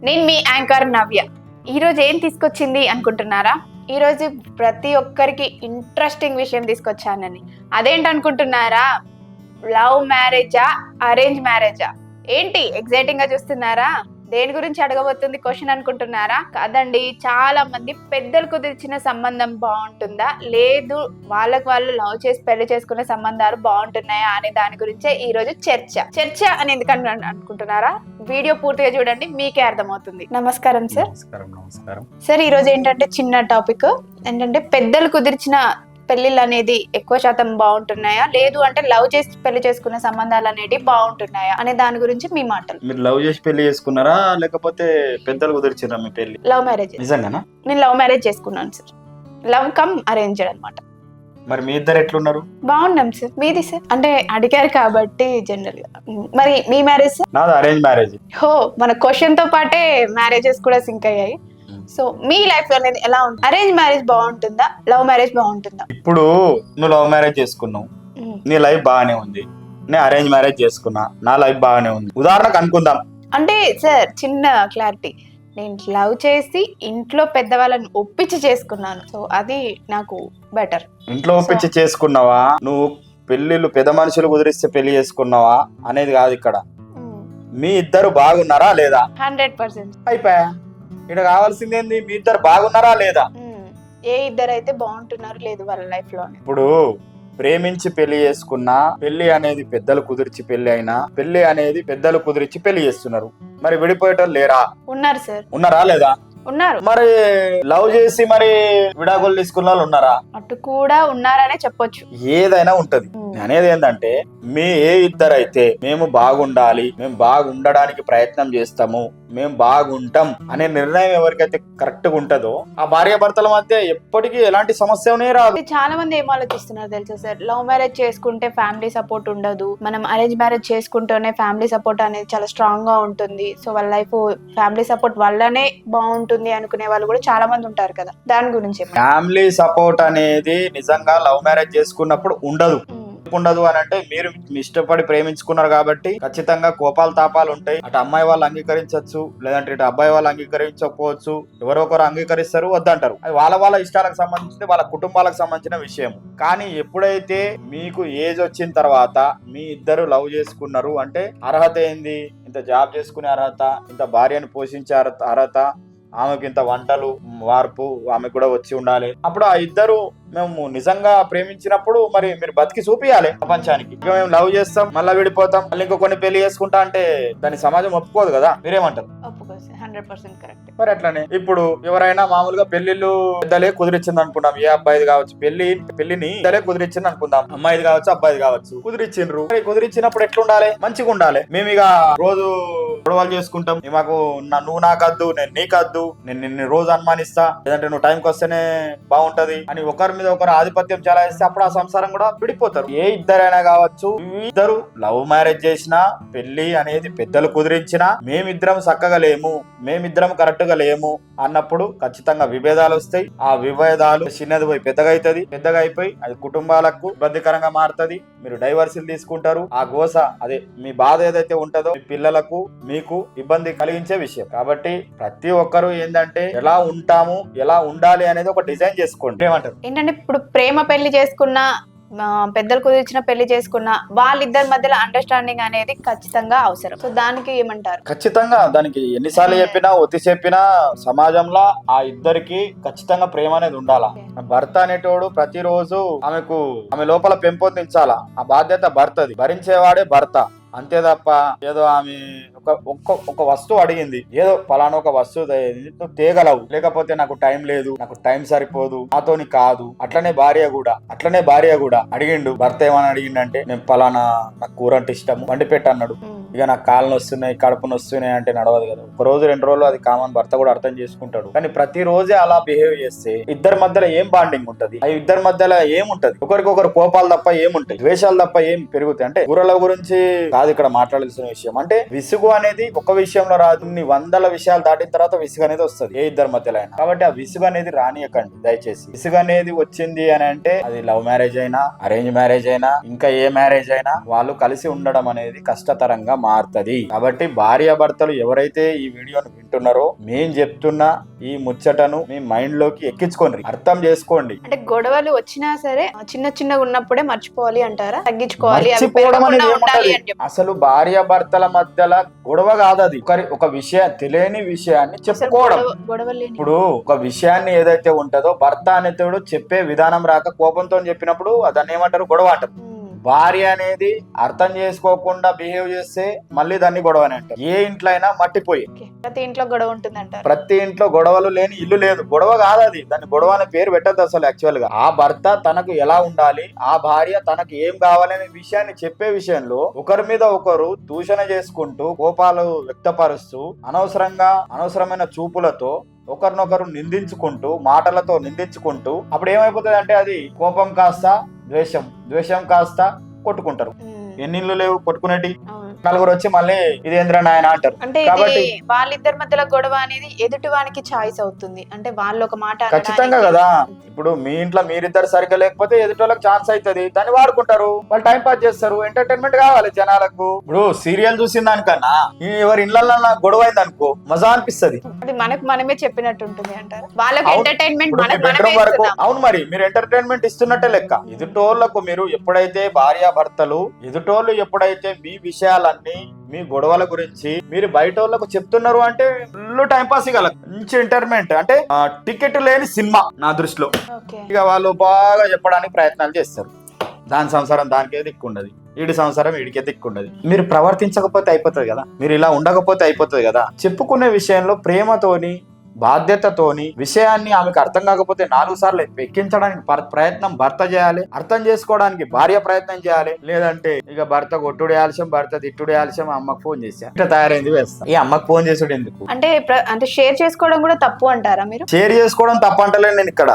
నేను మీ యాంకర్ నవ్య. ఈరోజు ఏం తీసుకొచ్చింది అనుకుంటున్నారా? ఈరోజు ప్రతి ఒక్కరికి ఇంట్రెస్టింగ్ విషయం తీసుకొచ్చానని. అదేంటనుకుంటున్నారా? లవ్ మ్యారేజా, అరేంజ్ మ్యారేజా? ఏంటి ఎగ్జైటింగ్ గా చూస్తున్నారా? దేని గురించి అడగబోతుంది క్వశ్చన్ అనుకుంటున్నారా? కాదండి, చాలా మంది పెద్దలు కుదిర్చిన సంబంధం బాగుంటుందా, లేదు వాళ్ళకు వాళ్ళు లవ్ చేసి పెళ్లి చేసుకునే సంబంధాలు బాగుంటున్నాయా అనే దాని గురించే ఈ రోజు చర్చ అని ఎందుకంటే అనుకుంటున్నారా? వీడియో పూర్తిగా చూడండి, మీకే అర్థమవుతుంది. నమస్కారం సార్. నమస్కారం సార్, ఈ రోజు ఏంటంటే చిన్న టాపిక్ ఏంటంటే పెద్దలు కుదిర్చిన పెళ్లిళ్ళు అనేది ఎక్కువ శాతం బాగుంటున్నాయా, లేదు అంటే లవ్ చేసి పెళ్లి చేసుకునే సంబంధాలు అనేవి బాగుంటున్నాయా అనే దాని గురించి మీ మాటలు. మీరు లవ్ చేసి పెళ్లి చేసుకున్నారా లేకపోతే పెద్దలు కుదిర్చారా మీ పెళ్లి? Love marriage. నిజంగానా? నేను లవ్ మ్యారేజ్ చేసుకున్నాను సార్. లవ్ కమ్ అరేంజ్డ్ అన్నమాట. మరి మీ ఇద్దరు ఎట్లున్నారు? బాగున్నాం సార్. మీది సార్? అంటే అడిగారు కాబట్టి జనరల్ గా. మరి మీ మ్యారేజ్ సార్? నాది అరేంజ్ మ్యారేజ్. హో, మన క్వశ్చన్ తో పాటే మ్యారేజెస్ కూడా సింక్ అయ్యాయి. సో మీ లైఫ్ లో అనేది ఎలా ఉంటుంది? అరేంజ్ మ్యారేజ్ బాగుంటుందా, లవ్ మ్యారేజ్ బాగుంటుందా? ఇప్పుడు నువ్వు లవ్ మ్యారేజ్ చేసుకున్నావు, నీ లైఫ్ బాగానే ఉంది. నేను అరేంజ్ మ్యారేజ్ చేసుకున్నా, నా లైఫ్ బాగానే ఉంది. ఉదాహరణకు అనుకుందాం. అంటే సార్, చిన్న క్లారిటీ, నేను లవ్ చేసి ఇంట్లో పెద్దవాళ్ళని ఒప్పించి చేసుకున్నాను. సో అది నాకు బెటర్. ఇంట్లో ఒప్పించి చేసుకున్నావా, నువ్వు పెళ్లిళ్ళు పెద్ద మనుషులు కుదిరిస్తే పెళ్లి చేసుకున్నావా అనేది కాదు ఇక్కడ. మీ ఇద్దరు బాగున్నారా లేదా? 100%. అయిపోయా. ఇక్కడ కావాల్సింది ఏంది? మీ ఇద్దరు బాగున్నారా లేదా? ఏ ఇద్దరు అయితే బాగుంటున్నారు లేదు వాళ్ళ లైఫ్ లో. ఇప్పుడు ప్రేమించి పెళ్లి చేసుకున్నా, పెళ్లి అనేది పెద్దలు కుదిర్చి పెళ్లి అయినా, పెళ్లి అనేది పెద్దలు కుదిర్చి పెళ్లి చేస్తున్నారు. మరి విడిపోయేటోళ్ళు లేరా? ఉన్నారు సార్. ఉన్నారా లేదా? ఉన్నారు. మరి లవ్ చేసి మరి విడాకులు తీసుకున్న వాళ్ళు ఉన్నారా? అటు కూడా ఉన్నారనే చెప్పొచ్చు. ఏదైనా ఉంటది. అనేది ఏంటంటే, మీ ఏ ఇద్దరైతే మేము బాగుండాలి, మేము బాగుండడానికి ప్రయత్నం చేస్తాము, మేము బాగుంటాం అనే నిర్ణయం ఎవరికైతే కరెక్ట్ గా ఉంటదో ఆ భార్య భర్తల మధ్య ఎప్పటికీ ఎలాంటి సమస్యనే రాదు. చాలా మంది ఏం ఆలోచిస్తున్నారు తెలుసా సార్? లవ్ మ్యారేజ్ చేసుకుంటే ఫ్యామిలీ సపోర్ట్ ఉండదు, మనం అరేంజ్ మ్యారేజ్ చేసుకుంటేనే ఫ్యామిలీ సపోర్ట్ అనేది చాలా స్ట్రాంగ్ గా ఉంటుంది. సో వాళ్ళ లైఫ్ ఫ్యామిలీ సపోర్ట్ వల్లనే బాగుంటుంది అనుకునే వాళ్ళు కూడా చాలా మంది ఉంటారు కదా. దాని గురించి ఫ్యామిలీ సపోర్ట్ అనేది నిజంగా లవ్ మ్యారేజ్ చేసుకున్నప్పుడు ఉండదు. అని అంటే, మీరు ఇష్టపడి ప్రేమించుకున్నారు కాబట్టి ఖచ్చితంగా కోపాలు తాపాలు ఉంటాయి. అటు అమ్మాయి వాళ్ళు అంగీకరించవచ్చు, లేదంటే ఇటు అబ్బాయి వాళ్ళు అంగీకరించకపోవచ్చు. ఎవరో ఒకరు అంగీకరిస్తారు, వద్దంటారు. అది వాళ్ళ వాళ్ళ ఇష్టాలకు సంబంధించింది, వాళ్ళ కుటుంబాలకు సంబంధించిన విషయం. కానీ ఎప్పుడైతే మీకు ఏజ్ వచ్చిన తర్వాత మీ ఇద్దరు లవ్ చేసుకున్నారు అంటే, అర్హత ఏంది? ఇంత జాబ్ చేసుకునే అర్హత, ఇంత భార్యను పోషించే అర్హత, ఆమెకి ఇంత వంటలు వార్పు ఆమె కూడా వచ్చి ఉండాలి. అప్పుడు ఆ ఇద్దరు మేము నిజంగా ప్రేమించినప్పుడు మరి మీరు బతికి చూపియాలి ప్రపంచానికి. ఇక మేము లవ్ చేస్తాం, మళ్ళీ విడిపోతాం, మళ్ళీ ఇంకో కొన్ని పెళ్లి చేసుకుంటా అంటే దాని సమాజం ఒప్పుకోదు కదా. మీరేమంటారు? 100% కరెక్ట్. మరి అట్లనే ఇప్పుడు ఎవరైనా మామూలుగా పెళ్లిళ్ళు పెద్దలే కుదిరిచ్చింది అనుకుందాం. ఏ అబ్బాయిది కావచ్చు, పెళ్లిని పెద్దలే కుదిరిచ్చింది అనుకుందాం. అమ్మాయిది కావచ్చు, అబ్బాయిది కావచ్చు, కుదిరిచ్చిండ్రు. కుదిరిచ్చినప్పుడు ఎట్లుండాలి? మంచిగా ఉండాలి. మేము ఇక రోజు గొడవలు చేసుకుంటాం, మాకు నువ్వు నాకద్దు, నేను నీకద్దు, నేను నిన్ను రోజు అనుమానిస్తా, లేదంటే నువ్వు టైంకి వస్తేనే బాగుంటది అని ఒకరి మీద ఒకరు ఆధిపత్యం చెలాయిస్తే అప్పుడు ఆ సంసారం కూడా విడిపోతారు. ఏ ఇద్దరైనా కావచ్చు, ఇద్దరు లవ్ మ్యారేజ్ చేసినా, పెళ్లి అనేది పెద్దలు కుదిరించినా, మేమిద్దరం చక్కగా లేము, మేమిద్దరం కరెక్ట్ గా లేము అన్నప్పుడు ఖచ్చితంగా విభేదాలు వస్తాయి. ఆ విభేదాలు చిన్నది పోయి పెద్దగా అవుతుంది, పెద్దగా అయిపోయి అది కుటుంబాలకు ఇబ్బందికరంగా మారుతుంది. మీరు డైవర్సులు తీసుకుంటారు. ఆ గోస, అదే మీ బాధ ఏదైతే ఉంటుందో మీ పిల్లలకు మీకు ఇబ్బంది కలిగించే విషయం. కాబట్టి ప్రతి ఒక్కరు ఏంటంటే, ఎలా ఉంటాము, ఎలా ఉండాలి అనేది ఒక డిజైన్ చేసుకోండి. ఏమంటారు? ఏంటంటే ఇప్పుడు ప్రేమ పెళ్లి చేసుకున్న, పెద్దలు కుదిర్చిన పెళ్లి చేసుకున్న వాళ్ళిద్దరి మధ్యలో అండర్స్టాండింగ్ అనేది ఖచ్చితంగా అవసరం. సో దానికి ఏమంటారు? ఖచ్చితంగా దానికి ఎన్నిసార్లు చెప్పినా ఒత్తి చెప్పినా సమాజంలో ఆ ఇద్దరికి ఖచ్చితంగా ప్రేమ అనేది ఉండాలా. భర్త అనేటోడు ప్రతిరోజు ఆమె లోపల పెంపొందించాలా. ఆ బాధ్యత భర్తది, భరించేవాడే భర్త. అంతే తప్ప ఏదో ఆమె ఒక వస్తువు అడిగింది, ఏదో పలానా ఒక వస్తువు నువ్వు తేగలవు, లేకపోతే నాకు టైం లేదు, నాకు టైం సరిపోదు, నాతోని కాదు. అట్లనే భార్య కూడా అడిగిండు. భర్త ఏమని అడిగిండంటే, నేను పలానా నాకు కూర అంటే ఇష్టము, వండి పెట్టు అన్నాడు. ఇక నాకు కాళ్ళు వస్తున్నాయి, కడుపును వస్తున్నాయి అంటే నడవదు కదా. ఒక రోజు 2 రోజులు అది కామన్, భర్త కూడా అర్థం చేసుకుంటాడు. కానీ ప్రతిరోజే అలా బిహేవ్ చేస్తే ఇద్దరి మధ్యలో ఏం బాండింగ్ ఉంటది? ఆ ఇద్దరి మధ్యలో ఏముంటది? ఒకరికొకరు కోపాలు తప్ప ఏముంటాయి? ద్వేషాలు తప్ప ఏం పెరుగుతాయి? అంటే కూరల గురించి కాదు ఇక్కడ మాట్లాడాల్సిన విషయం. అంటే విసుగు అనేది ఒక విషయంలో రాదు, కొన్ని వందల విషయాలు దాటిన తర్వాత విసుగు అనేది వస్తుంది ఏ ఇద్దరి మధ్యలో అయినా. కాబట్టి ఆ విసుగు అనేది రానియకండి దయచేసి. విసుగు అనేది వచ్చింది అని అంటే అది లవ్ మ్యారేజ్ అయినా, అరేంజ్ మ్యారేజ్ అయినా, ఇంకా ఏ మ్యారేజ్ అయినా వాళ్ళు కలిసి ఉండడం అనేది కష్టతరంగా మారుతది. కాబట్టి భార్యాభర్తలు ఎవరైతే ఈ వీడియోను వింటున్నారో మేం చెప్తున్న ఈ ముచ్చటను మీ మైండ్ లోకి ఎక్కించుకోండి, అర్థం చేసుకోండి. అంటే గొడవలు వచ్చినా సరే చిన్న చిన్నగా ఉన్నప్పుడే మర్చిపోవాలి అంటారా, తగ్గించుకోవాలి, అవి మర్చిపోవడం అనేది పెరగకుండా ఉండాలి ఏముంటది? అని చెప్పి. అసలు భార్యాభర్తల మధ్యలో గొడవ కాదు అది, ఒక విషయం తెలియని విషయాన్ని అసలు చెప్పుకోవడం. గొడవలు లేని ఇప్పుడు ఒక విషయాన్ని ఏదైతే ఉంటుందో భర్త అనేతోడు చెప్పే విధానం రాక కోపంతో చెప్పినప్పుడు దాన్ని ఏమంటారు, గొడవ అంటారు. భార్య అనేది అర్థం చేసుకోకుండా బిహేవ్ చేస్తే మళ్ళీ దాన్ని గొడవ అని అంటారు. ఏ ఇంట్లో అయినా మట్టిపోయి ప్రతి ఇంట్లో గొడవ ఉంటుంది అంటారు. ప్రతి ఇంట్లో గొడవలు లేని ఇల్లు లేదు. గొడవ కాదు అది, దాన్ని గొడవ అనే పేరు పెట్టద్దు అసలు. యాక్చువల్ గా ఆ భర్త తనకు ఎలా ఉండాలి, ఆ భార్య తనకు ఏం కావాలనే విషయాన్ని చెప్పే విషయంలో ఒకరి మీద ఒకరు దూషణ చేసుకుంటూ కోపాలు వ్యక్తపరుస్తూ అనవసరమైన చూపులతో ఒకరినొకరు నిందించుకుంటూ మాటలతో నిందించుకుంటూ అప్పుడు ఏమైపోతుంది అంటే అది కోపం కాస్త ద్వేషం కాస్త కొట్టుకుంటారు. ఎన్ని ఇల్లు లేవు కొట్టుకునేటి, నలుగురు వచ్చి మళ్ళీ ఇదేంద్ర నాయన అంటారు. అంటే కాబట్టి వాళ్ళిద్దరి మధ్యలో గొడవ అనేది ఎదుటి వానికి చాయిస్ అవుతుంది. అంటే వాళ్ళు ఒక మాట ఖచ్చితంగా కదా. ఇప్పుడు మీ ఇంట్లో మీరిద్దరు సరిగ్గా లేకపోతే ఎదుటి వాళ్ళకి ఛాన్స్ అవుతుంది, దాన్ని వాడుకుంటారు, వాళ్ళు టైం పాస్ చేస్తారు. ఎంటర్టైన్మెంట్ కావాలి జనాలకు. ఇప్పుడు సీరియల్ చూసిన దానికన్నా ఎవరి ఇళ్లలో గొడవ అయింది అనుకో మజా అనిపిస్తుంది. అది మనమే చెప్పినట్టు ఉంటుంది అంటారు. వాళ్ళకి ఎంటర్టైన్మెంట్ బెడ్రూమ్ వరకు. అవును, మరి మీరు ఎంటర్టైన్మెంట్ ఇస్తున్నట్టే లెక్క. ఎదుటోళ్లకు మీరు ఎప్పుడైతే భార్యాభర్తలు ఎదుటోళ్ళు ఎప్పుడైతే మీ విషయాలన్నీ మీ గొడవల గురించి మీరు బయట వాళ్ళకు చెప్తున్నారు అంటే ఫుల్ టైం పాస్ ఇక మంచి ఎంటర్టైన్మెంట్. అంటే టికెట్ లేని సినిమా నా దృష్టిలో. ఇక వాళ్ళు బాగా చెప్పడానికి ప్రయత్నాలు చేస్తారు. దాని సంసారం దానికే దిక్కుండదు, వీడి సంసారం వీడికే దిక్కుండదు. మీరు ప్రవర్తించకపోతే అయిపోతుంది కదా, మీరు ఇలా ఉండకపోతే అయిపోతుంది కదా. చెప్పుకునే విషయంలో ప్రేమతోని బాధ్యతతోని విషయాన్ని ఆమెకు అర్థం కాకపోతే 4 సార్లు ఎక్కించడానికి ప్రయత్నం భర్త చేయాలి, అర్థం చేసుకోవడానికి భార్య ప్రయత్నం చేయాలి. లేదంటే ఇక భర్త కొట్టుడే ఆలస్యం, భర్త తిట్టుడే ఆలస్యం, అమ్మకు ఫోన్ చేసా ఇట్లా తయారైంది వేస్తా. ఈ అమ్మకు ఫోన్ చేసుడు ఎందుకు? అంటే షేర్ చేసుకోవడం కూడా తప్పు అంటారా మీరు? షేర్ చేసుకోవడం తప్పంటలేను నేను ఇక్కడ,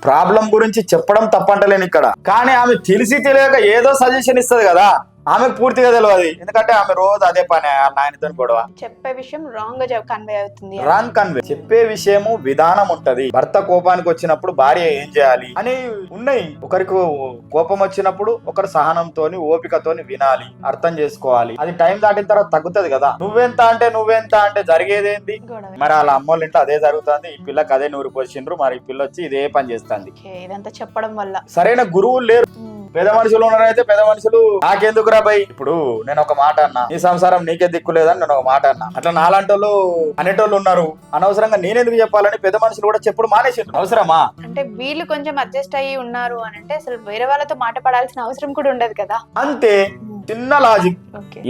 ప్రాబ్లం గురించి చెప్పడం తప్పంటలేను ఇక్కడ. కానీ ఆమె తెలిసి తెలియక ఏదో సజెషన్ ఇస్తుంది కదా, ఆమెకు పూర్తిగా తెలియదు. ఎందుకంటే ఆమె రోజు అదే పని, నాయనతో గొడవ. చెప్పే విషయం రాంగ్ గా కన్వే అవుతుంది. Wrong convey. చెప్పే విషయము విధానం ఉంటది. భర్త కోపానికి వచ్చినప్పుడు భార్య ఏం చేయాలి అని ఉన్నాయి. ఒకరికి కోపం వచ్చినప్పుడు ఒకరు సహనంతోని ఓపికతోని వినాలి, అర్థం చేసుకోవాలి. అది టైం దాటిన తర్వాత తగ్గుతుంది కదా. నువ్వెంత అంటే జరిగేదేంది? మరి వాళ్ళ అమ్మోళ్ళ ఇంట్లో అదే జరుగుతుంది, ఈ పిల్లకి అదే నూరు పోసిండ్రు, మరి ఈ పిల్ల వచ్చి ఇదే పని చేస్తుంది. ఇదంతా చెప్పడం వల్ల సరైన గురువులు లేరు. పెద్ద మనుషులు ఉన్నారైతే పెద్ద మనుషులు నాకెందుకు రా భయ్, ఇప్పుడు నేను ఒక మాట అన్నా, నీ సంసారం నీకే దిక్కులేదని నేను ఒక మాట అన్నా, అట్లా నాలాంటోళ్ళు అనేటోళ్ళు ఉన్నారు. అనవసరంగా నేనెందుకు చెప్పాలని పెద్ద మనుషులు కూడా చెప్పుడు మానేసి. అవసరమా? అంటే వీళ్ళు కొంచెం అడ్జస్ట్ అయ్యి ఉన్నారు అని అంటే అసలు వేరే వాళ్ళతో మాట పడాల్సిన అవసరం కూడా ఉండదు కదా. అంతే, చిన్న లాజిక్.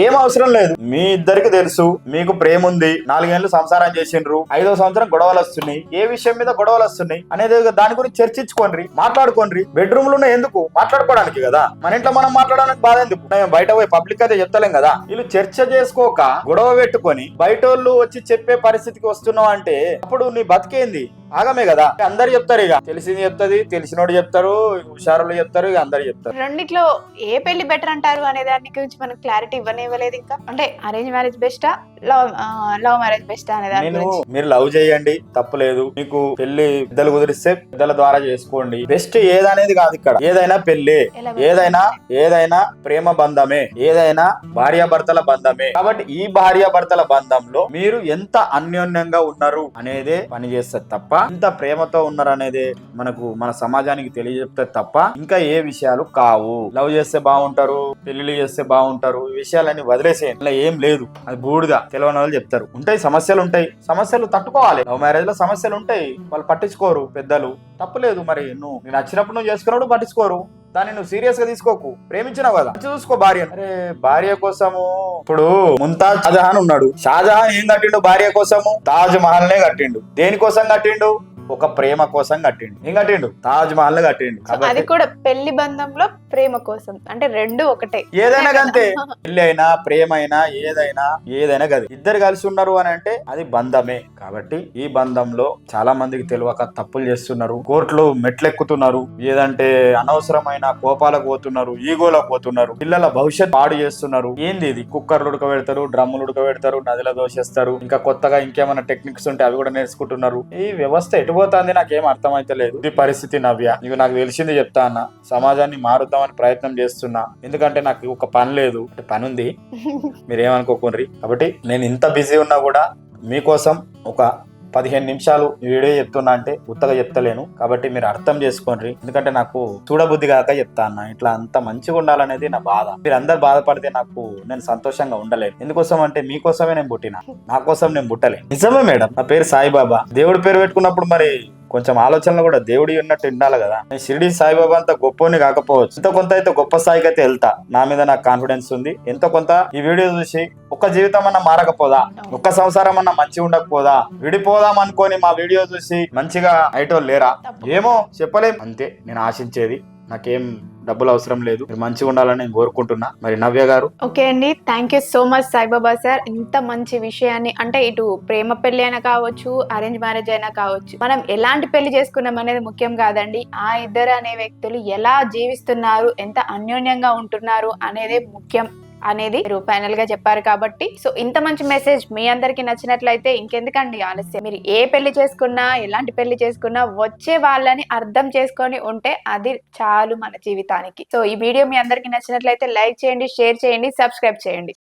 ఏం అవసరం లేదు. మీ ఇద్దరికి తెలుసు మీకు ప్రేమ ఉంది, 4 ఏళ్ళు సంసారం చేసిండ్రు, 5వ సంవత్సరం గొడవలు వస్తున్నాయి. ఏ విషయం మీద గొడవలు వస్తున్నాయి అనేది దాని గురించి చర్చించుకోండి, మాట్లాడుకోండి. బెడ్రూమ్ లో ఎందుకు మాట్లాడుకోవడానికి కదా, మన ఇంట్లో మనం మాట్లాడడానికి బాధ ఎందుకు? మేము బయట పోయి పబ్లిక్ అయితే చెప్తలేం కదా. వీళ్ళు చర్చ చేసుకోక గొడవ పెట్టుకొని బయట వాళ్ళు వచ్చి చెప్పే పరిస్థితికి వస్తున్నావు అంటే అప్పుడు నీ బతికేంది? ఆగమే కదా. అందరు చెప్తారు, ఇక తెలిసింది చెప్తుంది, తెలిసినోడు చెప్తారు, హుషారులు చెప్తారు, ఇక అందరు చెప్తారు. రెండిట్లో ఏ పెళ్లి బెటర్ అంటారు అనే దాని గురించి మనకు క్లారిటీ ఇవ్వలేదు ఇంకా. అంటే అరేంజ్ మ్యారేజ్ బెస్టా, లవ్ మ్యారేజ్ బెస్టా అనే దాని గురించి. మీరు లవ్ చేయండి, తప్పులేదు. మీకు పెళ్లి పెద్దలు కుదిరిస్తే పెద్దల ద్వారా చేసుకోండి. బెస్ట్ ఏదనేది కాదు ఇక్కడ. ఏదైనా పెళ్లి, ఏదైనా ప్రేమ బంధమే, ఏదైనా భార్యాభర్తల బంధమే. కాబట్టి ఈ భార్యాభర్తల బంధంలో మీరు ఎంత అన్యోన్యంగా ఉన్నారు అనేదే పని చేస్తారు తప్ప, ఇంత ప్రేమతో ఉన్నారు అనేది మన సమాజానికి తెలియజెప్తే తప్ప ఇంకా ఏ విషయాలు కావు. లవ్ చేస్తే బాగుంటారు, పెళ్లి చేస్తే బాగుంటారు, ఈ విషయాలన్నీ వదిలేసేయండి. ఇలా ఏం లేదు, అది బూడిగా తెలియని వాళ్ళు చెప్తారు. ఉంటాయి సమస్యలు, సమస్యలు తట్టుకోవాలి. లవ్ మ్యారేజ్ లో సమస్యలు ఉంటాయి, వాళ్ళు పట్టించుకోరు పెద్దలు, తప్పులేదు. మరి నువ్వు నచ్చినప్పుడు నువ్వు చేసుకున్నప్పుడు పట్టించుకోరు, దాన్ని నువ్వు సీరియస్ గా తీసుకోకు. ప్రేమించినావు కదా, చూసుకో భార్య. అరే భార్య కోసము ఇప్పుడు ముంతాజ్ షాజహాన్ ఉన్నాడు. షాజహాన్ ఏం కట్టిండు భార్య కోసము? తాజ్ మహల్ నే కట్టిండు. దేనికోసం కట్టిండు? ఒక ప్రేమ కోసం కట్టిండు. ఏం కట్టిండు? తాజ్ మహల్ కట్టిండు. అది కూడా పెళ్లి బంధంలో ప్రేమ కోసం. అంటే రెండు ఒకటే. ఏదైనా గంతే, పెళ్లి అయినా ప్రేమ అయినా ఏదైనా గది. ఇద్దరు కలిసి ఉన్నారు అని అంటే అది బంధమే. కాబట్టి ఈ బంధంలో చాలా మందికి తెలియక తప్పులు చేస్తున్నారు, కోర్టులు మెట్లెక్కుతున్నారు, ఏదంటే అనవసరమైన కోపాలకు పోతున్నారు, ఈగోలకు పోతున్నారు, పిల్లల భవిష్యత్ పాడు చేస్తున్నారు. ఏంది ఇది? కుక్కర్లు ఉడకబెడతారు, డ్రమ్ములు ఉడకబెడతారు, నదిలో దోషేస్తారు, ఇంకా కొత్తగా ఇంకేమైనా టెక్నిక్స్ ఉంటే అవి కూడా నేర్చుకుంటున్నారు. ఈ వ్యవస్థ ఎటు పోతుంది నాకేం అర్థమైతే లేదు. ఇది పరిస్థితి నవ్య. నీకు నాకు తెలిసింది చెప్తా అన్న, సమాజాన్ని మారుద్దామని ప్రయత్నం చేస్తున్నా. ఎందుకంటే నాకు ఒక పని లేదు, పని ఉంది, మీరేమనుకోకుండ్రి. కాబట్టి నేను ఇంత బిజీ ఉన్నా కూడా మీకోసం ఒక 15 నిమిషాలు ఈ వీడియో చెప్తున్నా అంటే ఉత్తగా చెప్తలేను. కాబట్టి మీరు అర్థం చేసుకోండి. ఎందుకంటే నాకు చూడబుద్ధి కాక చెప్తా అన్న, ఇట్లా అంత మంచిగా ఉండాలనేది నా బాధ. మీరు అందరు బాధపడితే నేను సంతోషంగా ఉండలేను. ఎందుకోసం అంటే మీకోసమే నేను పుట్టిన, నా కోసం నేను పుట్టలే. నిజమే మేడం, నా పేరు సాయిబాబా. దేవుడి పేరు పెట్టుకున్నప్పుడు మరి కొంచెం ఆలోచనలు కూడా దేవుడి ఉన్నట్టు ఉండాలి కదా. నేను షిరిడి సాయిబాబా అంత గొప్పని కాకపోవచ్చు, ఎంతో కొంత అయితే గొప్ప స్థాయికి అయితే వెళ్తా. నా మీద నాకు కాన్ఫిడెన్స్ ఉంది. ఎంతో కొంత ఈ వీడియో చూసి ఒక్క జీవితం అన్నా మారకపోదా, ఒక్క సంసారం అన్నా మంచిగా ఉండకపోదా, విడిపోదాం అనుకోని మా వీడియో చూసి మంచిగా అయిటో లేరా, ఏమో చెప్పలేం. అంతే నేను ఆశించేది. నాకేం డబ్బులు అవసరం లేదు, మీరు మంచిగా ఉండాలని నేను కోరుకుంటున్నా. మరి నవ్య గారు. ఓకే అండి, thank you so much Saibaba sir. ఇంత మంచి విషయాన్ని, అంటే ఇటు ప్రేమ పెళ్లి అయినా కావచ్చు, అరేంజ్ మ్యారేజ్ అయినా కావచ్చు, మనం ఎలాంటి పెళ్లి చేసుకున్నాం అనేది ముఖ్యం కాదండి. ఆ ఇద్దరు అనే వ్యక్తులు ఎలా జీవిస్తున్నారు, ఎంత అన్యోన్యంగా ఉంటున్నారు అనేదే ముఖ్యం అనేది మీరు ఫైనల్ గా చెప్పారు. కాబట్టి సో ఇంత మంచి మెసేజ్ మీ అందరికి నచ్చినట్లయితే ఇంకెందుకండి ఆలస్యం, మీరు ఏ పెళ్లి చేసుకున్నా, ఎలాంటి పెళ్లి చేసుకున్నా వచ్చే వాళ్ళని అర్థం చేసుకొని ఉంటే అది చాలు మన జీవితానికి. సో ఈ వీడియో మీ అందరికి నచ్చినట్లయితే లైక్ చేయండి, షేర్ చేయండి, సబ్స్క్రైబ్ చేయండి.